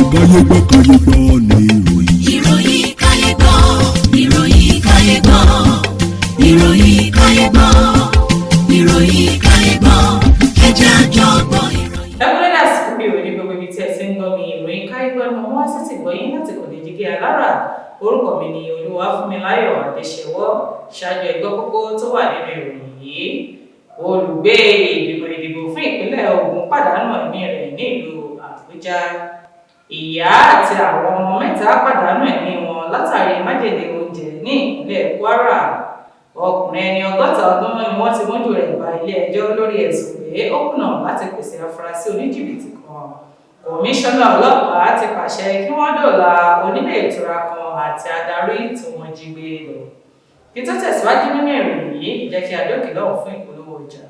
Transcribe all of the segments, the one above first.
káyé gbọ́ ní ìròyìn. ìròyìn káyé gbọ́, ìròyìn káyé gbọ́, ìròyìn káyé gbọ́, ìròyìn káyé gbọ́, ẹ jẹ́ a jọ gbọ́ ìròyìn. dákúrẹ́dà sí bí òní gbogbo ibi tí ẹ ti ń gbọ́ mi ìròyìn káyé gbọ́ ọmọ wá sí ti gbọ́ yín láti kò ní jígé alára. Orúkọ mi ni Olúwafúnmiláyọ̀ Adéṣẹwọ́. Ṣáájú ẹgbẹ́ kókó tó wà nínú ìròyìn yìí. Olùgbé ìgbìmọ̀ ìdìbò fún ìpínlẹ̀ Ògùn pàdánù ẹ̀mí rẹ̀ ní ìlú Àbújá. Ìyá àti àwọn ọmọ mẹ́ta pàdánù ẹ̀mí wọn látàrí májèlé oúnjẹ ní ìpínlẹ̀ Kwara. Ọkùnrin ẹni 60 ọdún ni wọ́n ti mójú rẹ̀ bá ilé ẹjọ́ lórí ẹ̀sùn pé ó kùnà láti pèsè afurasí oníjìbìtì kan. Kọmíṣánná ọlọ́pàá ti pàṣẹ kí wọ́n dóòlà onílé ìtura kan àti adarí tí wọ́n jí gbé lọ. Kí tó tẹ̀síwájú nínú ìròyìn yìí, jẹ́ kí adókè lọ́wọ́ fún ìpolówó ọjà.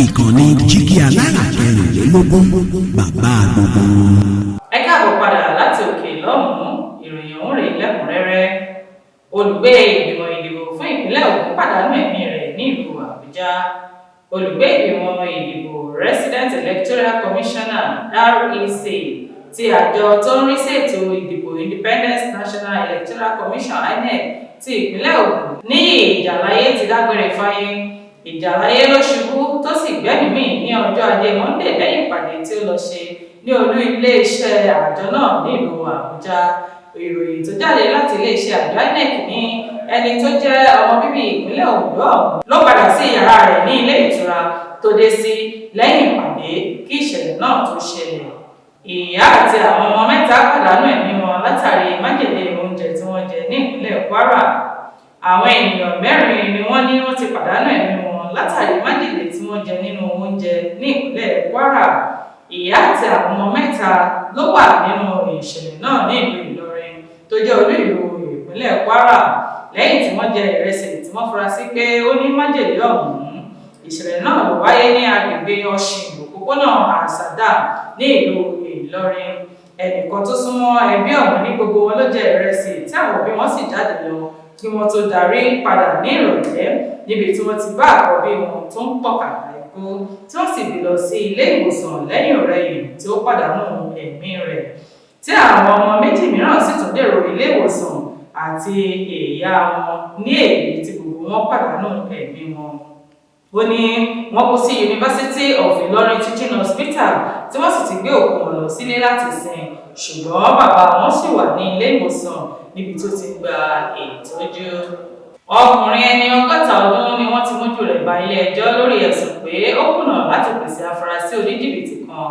Ìkànnì Jígí Alára 16 bàbá gbogbo. Ẹ káàbọ̀ padà láti òkè lọ́hùn-ún. Ìròyìn ọ̀hún rèé lẹ́kùnrẹ́rẹ́. Olùgbé ìgbìmọ̀ ìdìbò fún ìpínlẹ̀ Ògùn pàdánù ẹ̀mí rẹ̀ ní ìlú Àbújá. Olùgbé ìgbìmọ̀ ìdìbò Resident Electoral Commissioner REC ti àjọ tó ń rí sí ètò ìdìbò Independent National Electoral Commission INEC ti ìpínlẹ̀ Ògùn ní Ìjàláyé ti dágbére fáyé. Ìjàláyé ló ṣubú tó sì gbẹ́mìí mì ní ọjọ́ Ajé Monday lẹ́yìn ìpàdé tí ó lọ ṣe ní olú ilé-iṣẹ́ àjọ náà nílùú Àbújá. Ìròyìn tó jáde láti ilé-iṣẹ́ àjọ INEC ní ẹni tó jẹ́ ọmọ bíbí ìpínlẹ̀ Ondo ọ̀hún ló padà sí yàrá rẹ̀ ní ilé ìtura tó dé sí lẹ́yìn ìpàdé kí ìṣẹ̀lẹ̀ náà tó ṣẹlẹ̀. Ìyá àti àwọn ọmọ mẹ́ta pàdánù ẹ̀mí wọn látàrí májèlé oúnjẹ tí wọ́n jẹ ní ìpínlẹ̀ Kwara. Àwọn ènìyàn 4 ni wọ́n ní wọ́n ti pàdánù ẹ̀mí wọn látàrí májèlé tí wọ́n jẹ nínú oúnjẹ ní ìpínlẹ̀ Kwara. Ìyá àti àwọn ọmọ mẹ́ta ló wà nínú ìṣẹ̀lẹ̀ náà ní ìlú Ìlọrin tó jẹ́ olú ìlú ìpínlẹ̀ Kwara lẹ́yìn tí wọ́n jẹ ìrẹsì tí wọ́n fura sí pé ó ní májèlé ọ̀hún. Ìṣẹ̀lẹ̀ náà ló wáyé ní agbègbè Ọ̀ṣìn òpópónà Àsàdà ní ìlú Ìlọrin. Ẹnìkan tó súnmọ́ ẹbí ọ̀hún ní gbogbo wọn ló jẹ ìrẹsì tí àwọn òbí wọn sì jáde lọ kí wọ́n tó darí padà ní ìrọ̀lẹ́ níbi tí wọ́n ti bá àkọ́bí wọn tó ń pọ̀ kàkà ikú tí wọ́n sì gbé lọ sí ilé ìwòsàn lẹ́yìn ọ̀rẹ́yìn tí ó pàdánù ẹ̀mí rẹ̀. Tí àwọn ọmọ méjì mìíràn sì tún dèrò ilé ìwòsàn àti ìyá wọn ní èyí tí gbogbo wọn pàdánù ẹ̀mí wọn. Ó ní wọ́n kó sí University of Ilorin Teaching Hospital tí wọ́n sì ti gbé òkú wọn lọ sílé láti sìn, ṣùgbọ́n bàbá wọn sì wà ní ilé ìwòsàn níbi tó ti gba ìtọ́jú. Ọkùnrin ẹni 60 ọdún ni wọ́n ti mójú rẹ̀ bá ilé ẹjọ́ lórí ẹ̀sùn pé ó kùnà láti pèsè afurasí oníjìbìtì kan.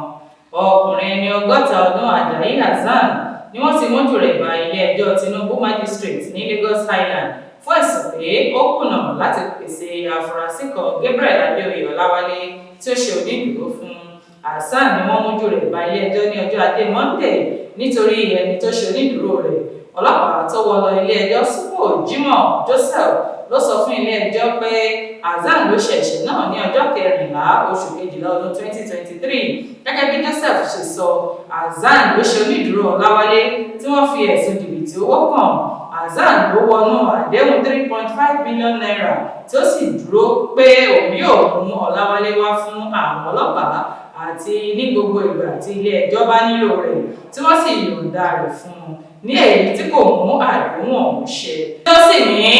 Ọkùnrin ẹni 60 ọdún Ajayi Hasan ni wọ́n ti mójú rẹ̀ bá ilé ẹjọ́ Tinubu Magistrate ní Lagos Island fún ẹ̀sùn pé ó kùnà láti pèsè afurasí kan Gabriel Adéoyè Ọláwálé tí ó ṣe onídùúró fún. Hasan ni wọ́n mójú rẹ̀ bá ilé ẹjọ́ ní ọjọ́ Ajé Monday nítorí ẹni tó ṣe onídùúró rẹ̀. Ọlọ́pàá tó wọ́ lọ ilé ẹjọ́ Súpò Jimoh Joseph ló sọ fún ilé ẹjọ́ pé Hasan ló ṣe ẹ̀ṣẹ̀ náà ní ọjọ́ 14 oṣù kejìlá ọdún 2023. Gẹ́gẹ́ bí Joseph ṣe sọ, Hasan ló ṣe onídùúró Ọláwálé tí wọ́n fi ẹ̀sùn jìbìtì owó kàn. Hasan ló wọnú àdéhùn 3.5 million naira tí ó sì dúró pé òun yóò mú Ọláwálé wá fún àwọn ọlọ́pàá àti ní gbogbo ìgbà tí ilé ẹjọ́ bá nílò rẹ̀ tí wọ́n sì yọ̀ǹda rẹ̀ fún un ní èyí tí kò mú àdéhùn ọ̀hún ṣe. Tí ó sì ní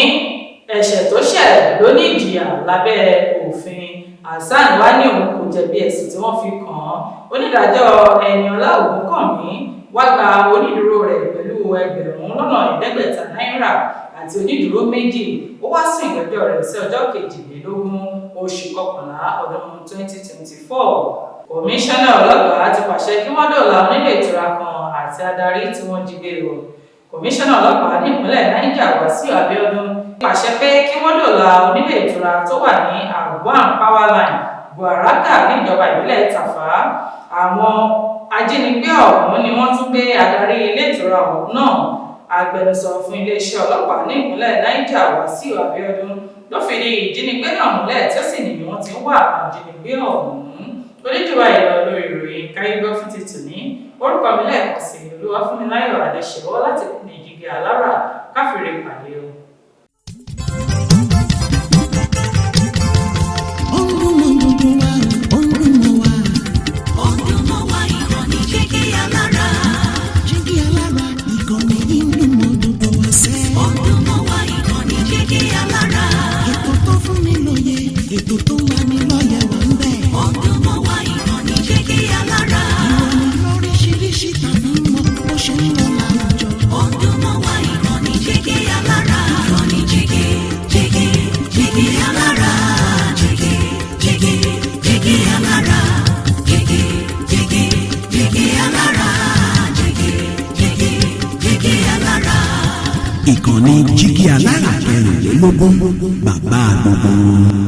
ẹ̀ṣẹ̀ tó ṣẹ̀ ló ní ìjìyà lábẹ́ òfin. Hasan wá ní òun kò jẹ̀bi ẹ̀sùn tí wọ́n fi kàn án. Onídàájọ́ Ẹniọlá Ògúnkànmí wá gba onídùúró rẹ̀ pẹ̀lú ẹgbẹ̀rún 500 náírà àti onídùúró 2. Ó wá sún ìgbẹ́jọ́ rẹ̀ sí ọjọ́ 22 oṣù kọkànlá ọdún 2024. Kọmíṣánná ọlọ́pàá ti pàṣẹ kí wọ́n dóòlà onílé ìtura kan àti adarí tí wọ́n jí gbé lọ. Kọmíṣánná ọlọ́pàá ní ìpínlẹ̀ Niger Wàsíù Abíọ́dún pàṣẹ pé kí wọ́n dóòlà onílé ìtura tó wà ní Agwan Powerline Buaraka ní ìjọba ìbílẹ̀ Tàfà. Àwọn ajínigbé ọ̀hún ni wọ́n tún gbé adarí ilé ìtura ọ̀hún náà. Agbẹnusọ fún iléeṣẹ́ ọlọ́pàá ní ìpínlẹ̀ Niger Wàsíù Abíọ́dún ló fìdí ìjínigbé náà múlẹ̀ tí ó sì ní bí wọ́n ti ń wá àwọn ajínigbé ọ̀hún. Oníjọba ìlọ lórí ìròyìn káyégbọ́ fún ti tòní. Orúkọ mi lẹ́ẹ̀kan sí Olúwafúnmiláyọ̀ Adéṣèwọ́ láti kún ní Jígí Alára káfíńrè pàdé o. Ètò tó wà ní lọ́yẹ̀ wà ń bẹ̀. Ọdún mọ́ wá ìkànnì Jígí Alára. Ìròyìn lóríṣiríṣi tàbí mọ bó ṣe ń lọ láwùjọ. Ọdún mọ́ wá ìkànnì Jígí Alára. Ìkànnì Jígí Alára. Jígí Alára. Jígí Alára. Jígí Alára. Ìkànnì Jígí Alára 16 bàbá gbogbo.